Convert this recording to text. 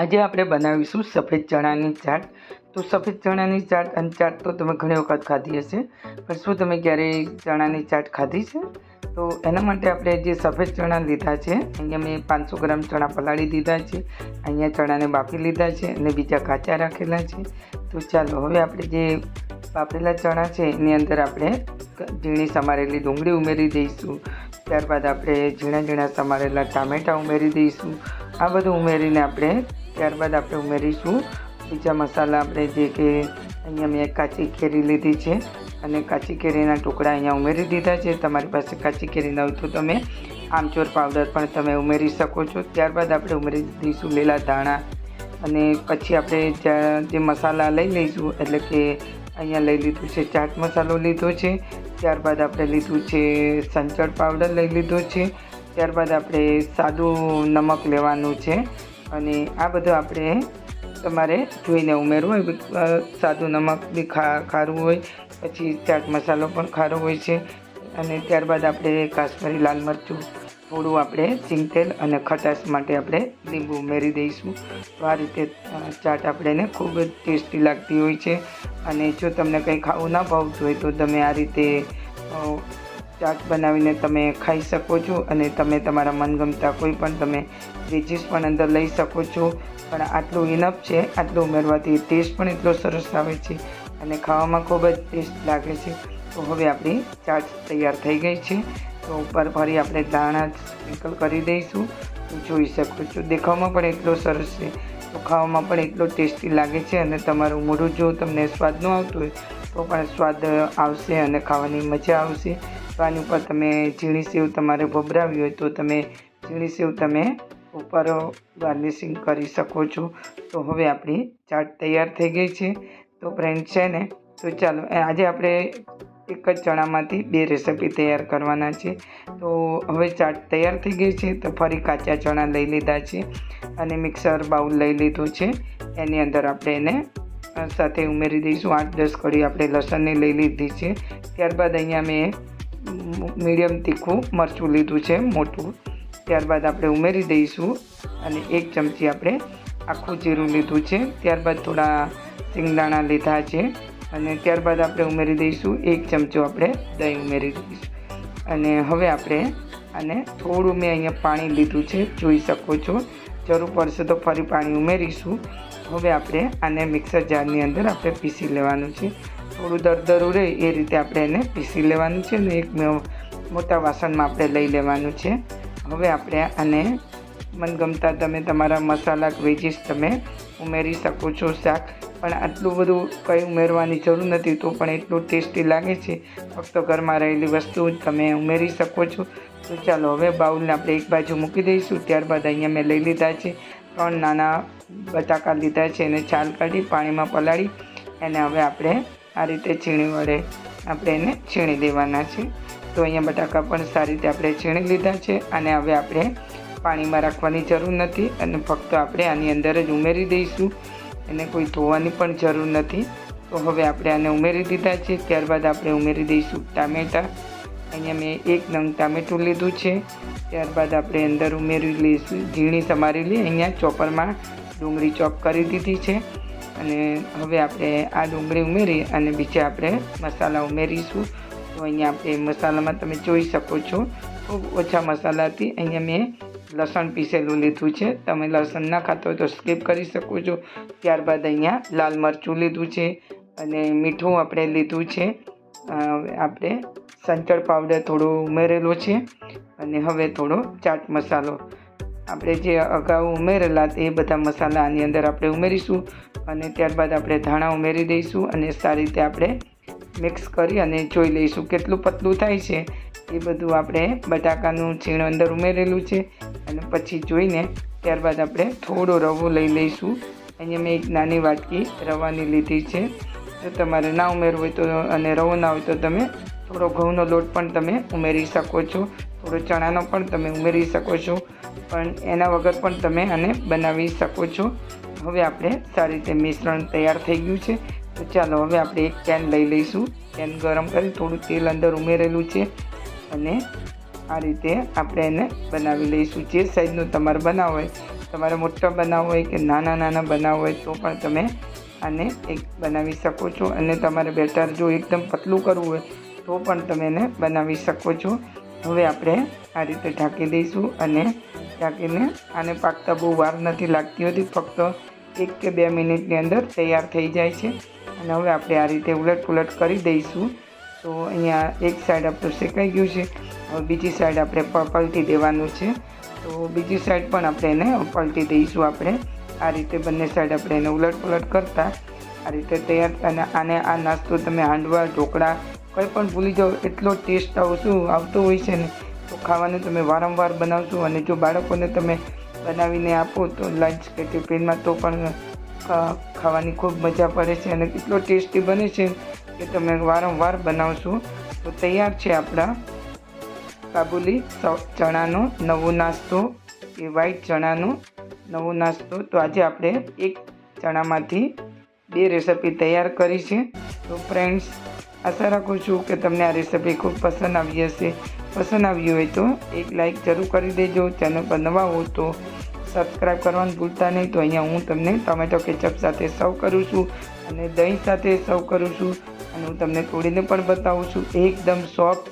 આજે આપણે બનાવીશું સફેદ ચણાની ચાટ. તો સફેદ ચણાની ચાટ અને ચાટ તો તમે ઘણી વખત ખાધી હશે, પણ શું તમે ક્યારેય ચણાની ચાટ ખાધી છે? તો એના માટે આપણે જે સફેદ ચણા લીધા છે, અહીંયા મેં 500 ગ્રામ ચણા પલાળી દીધા છે, અહીંયા ચણાને બાફી લીધા છે અને બીજા કાચા રાખેલા છે. તો ચાલો હવે આપણે જે બાફેલા ચણા છે એની અંદર આપણે ઝીણી સમારેલી ડુંગળી ઉમેરી દઈશું. ત્યારબાદ આપણે ઝીણા ઝીણા સમારેલા ટામેટાં ઉમેરી દઈશું. આ બધું ઉમેરીને ત્યારબાદ આપણે ઉમેરીશું બીજા મસાલા. આપણે જે કે અહીંયા મેં કાચી કેરી લીધી છે અને કાચી કેરીના ટુકડા અહીંયા ઉમેરી દીધા છે. તમારી પાસે કાચી કેરી ન હોય તો તમે આમચૂર પાવડર પણ તમે ઉમેરી શકો છો. ત્યારબાદ આપણે ઉમેરી દઈશું લીલા ધાણા અને પછી આપણે જે મસાલા લઈ લઈશું, એટલે કે અહીંયા લઈ લીધું છે ચાટ મસાલો લીધો છે, ત્યારબાદ આપણે લીધું છે સંચળ પાવડર લઈ લીધો છે, ત્યારબાદ આપણે સાદું નમક લેવાનું છે અને આ બધું આપણે તમારે જોઈને ઉમેરવું હોય. સાદું નમક બી ખારું હોય, પછી ચાટ મસાલો પણ ખારો હોય છે અને ત્યારબાદ આપણે કાશ્મીરી લાલ મરચું, થોડું આપણે સિંગતેલ અને ખટાશ માટે આપણે લીંબુ ઉમેરી દઈશું. તો આ રીતે ચાટ આપણને ખૂબ જ ટેસ્ટી લાગતી હોય છે. અને જો તમને કંઈ ખાવું ના ભાવતું હોય તો તમે આ રીતે ચાટ બનાવીને તમે ખાઈ શકો છો અને તમે તમારા મનગમતા કોઈ પણ તમે વેજીસ પણ અંદર લઈ શકો છો. પણ આટલું ઇનફ છે. આટલું ઉમેરવાથી ટેસ્ટ પણ એટલો સરસ આવે છે અને ખાવામાં ખૂબ જ ટેસ્ટ લાગે છે. તો હવે આપણી ચાટ તૈયાર થઈ ગઈ છે. તો ઉપર ફરી આપણે દાણા સ્પ્રિંકલ કરી દઈશું. જોઈ શકો છો દેખાવમાં પણ એટલો સરસ છે, તો ખાવામાં પણ એટલો ટેસ્ટી લાગે છે. અને તમારું મોઢું જો તમને સ્વાદ ન આવતું હોય તો પણ સ્વાદ આવશે અને ખાવાની મજા આવશે. તો આની ઉપર તમે ઝીણી સેવ તમારે ભભરાવી હોય તો તમે ઝીણી સેવ તમે ઉપર ગાર્નિશિંગ કરી શકો છો. તો હવે આપણી ચાટ તૈયાર થઈ ગઈ છે. તો ફ્રેન્ડ છે ને, તો ચાલો આજે આપણે એક જ ચણામાંથી 2 રેસીપી તૈયાર કરવાના છે. તો હવે ચાટ તૈયાર થઈ ગઈ છે. તો ફરી કાચા ચણા લઈ લીધા છે અને મિક્સર બાઉલ લઈ લીધું છે. એની અંદર આપણે એને સાથે ઉમેરી દઈશું. 8-10 કળી આપણે લસણની લઈ લીધી છે. ત્યારબાદ અહીંયા મેં મીડિયમ તીખું મરચું લીધું છે મોટું. ત્યારબાદ આપણે ઉમેરી દઈશું અને 1 ચમચી આપણે આખું જીરું લીધું છે. ત્યારબાદ થોડા સિંગદાણા લીધા છે અને ત્યારબાદ આપણે ઉમેરી દઈશું 1 ચમચો આપણે દહીં ઉમેરી દઈશું. અને હવે આપણે આને થોડું મેં અહીંયા પાણી લીધું છે, જોઈ શકો છો. જરૂર પડશે તો ફરી પાણી ઉમેરીશું. હવે આપણે આને મિક્સર જારની અંદર આપણે પીસી લેવાનું છે. થોડું દરદરું રહે એ રીતે આપણે એને પીસી લેવાનું છે ને એક મોટા વાસણમાં આપણે લઈ લેવાનું છે. હવે આપણે આને મનગમતા તમે તમારા મસાલા વેજીસ તમે ઉમેરી શકો છો. શાક પણ આટલું બધું કંઈ ઉમેરવાની જરૂર નથી, તો પણ એટલું ટેસ્ટી લાગે છે. ફક્ત ઘરમાં રહેલી વસ્તુ તમે ઉમેરી શકો છો. તો ચાલો હવે બાઉલને આપણે એક બાજુ મૂકી દઈશું. ત્યારબાદ અહીંયા મેં લઈ લીધા છે 3 નાના બટાકા લીધા છે, એને છાલ કાઢી પાણીમાં પલાળી એને હવે આપણે આ રીતે છીણી વડે આપણે એને છીણી દેવાના છે. તો અહીંયા બટાકા પણ સારી રીતે આપણે છીણી લીધા છે અને હવે આપણે પાણીમાં રાખવાની જરૂર નથી અને ફક્ત આપણે આની અંદર જ ઉમેરી દઈશું. એને કોઈ ધોવાની પણ જરૂર નથી. તો હવે આપણે આને ઉમેરી દીધા છે. ત્યારબાદ આપણે ઉમેરી દઈશું ટામેટાં. અહીંયા મેં 1 નંગ ટામેટું લીધું છે. ત્યારબાદ આપણે અંદર ઉમેરી લઈશું ઝીણી સમારેલી અહીંયા ચોપરમાં ડુંગળી ચોપ કરી દીધી છે. અને હવે આપણે આ ડુંગળી ઉમેરી અને બીજા આપણે મસાલા ઉમેરીશું. તો અહીંયા આપણે મસાલામાં તમે જોઈ શકો છો ખૂબ ઓછા મસાલાથી અહીંયા મેં લસણ પીસેલું લીધું છે. તમે લસણ ના ખાતા હોય તો સ્કીપ કરી શકો છો. ત્યારબાદ અહીંયા લાલ મરચું લીધું છે અને મીઠું આપણે લીધું છે. આપણે સંચળ પાવડર થોડું ઉમેરેલો છે અને હવે થોડો ચાટ મસાલો આપણે જે અગાઉ ઉમેરેલા એ બધા મસાલા આની અંદર આપણે ઉમેરીશું. અને ત્યારબાદ આપણે ધાણા ઉમેરી દઈશું અને સારી રીતે આપણે મિક્સ કરી અને જોઈ લઈશું કેટલું પતલું થાય છે. એ બધું આપણે બટાકાનું છીણ અંદર ઉમેરેલું છે અને પછી જોઈને ત્યારબાદ આપણે થોડો રવો લઈ લઈશું. અહીંયા મેં એક નાની વાટકી રવાની લીધી છે. જો તમારે ના ઉમેરવું હોય તો અને રવો ના હોય તો તમે થોડો ઘઉંનો લોટ પણ તમે ઉમેરી શકો છો, થોડો ચણાનો પણ તમે ઉમેરી શકો છો, પણ એના વગર પણ તમે આને બનાવી શકો છો. હવે આપણે સારી રીતે મિશ્રણ તૈયાર થઈ ગયું છે. તો ચાલો હવે આપણે એક પેન લઈ લઈશું. પેન ગરમ કરી થોડું તેલ અંદર ઉમેરેલું છે અને આ રીતે આપણે એને બનાવી લઈશું. જે સાઈઝનું તમારે બનાવવું હોય તમારે મોટા બનાવવો હોય કે નાના બનાવવો હોય તો પણ તમે આને એક બનાવી શકો છો. અને તમારે બેટર જો એકદમ પતલું કરવું હોય તો પણ તમે એને બનાવી શકો છો. હવે આપણે આ રીતે ઢાંકી દઈશું અને ઢાંકીને આને પાકતા બહુ વાર નથી લાગતી હોતી, ફક્ત 1 કે 2 મિનિટની અંદર તૈયાર થઈ જાય છે. અને હવે આપણે આ રીતે ઉલટ કરી દઈશું. તો અહીંયા એક સાઈડ આપણું શેકાઈ ગયું છે. હવે બીજી સાઈડ આપણે પલટી દેવાનું છે. તો બીજી સાઈડ પણ આપણે એને પલટી દઈશું. આપણે આ રીતે બંને સાઈડ આપણે એને ઉલટ કરતાં આ રીતે તૈયાર. અને આને આ નાસ્તો તમે હાંડવા ઢોકળા કંઈ પણ ભૂલી જાઓ, એટલો ટેસ્ટ આવતો હોય છે ને, તો ખાવાનું તમે વારંવાર બનાવશો. અને જો બાળકોને તમે બનાવીને આપો તો લંચ કે ટિફિનમાં તો પણ ખાવાની ખૂબ મજા પડે છે અને એટલો ટેસ્ટી બને છે કે તમે વારંવાર બનાવશો. તો તૈયાર છે આપણા કાબુલી ચણાનો નવો નાસ્તો, એ વ્હાઈટ ચણાનો નવો નાસ્તો. તો આજે આપણે એક ચણામાંથી 2 રેસીપી તૈયાર કરી છે. તો ફ્રેન્ડ્સ, આશા રાખું છું કે તમને આ રેસીપી ખૂબ પસંદ આવી હશે. પસંદ આવી હોય તો એક લાઈક જરૂર કરી દેજો. ચેનલ પર નવા હો તો સબસ્ક્રાઈબ કરવાનું ભૂલતા નહીં. તો અહીંયા હું તમને ટોમેટો કેચઅપ સાથે સર્વ કરું છું અને દહીં સાથે સર્વ કરું છું. અને હું તમને તોડીને પણ બતાવું છું. એકદમ સોફ્ટ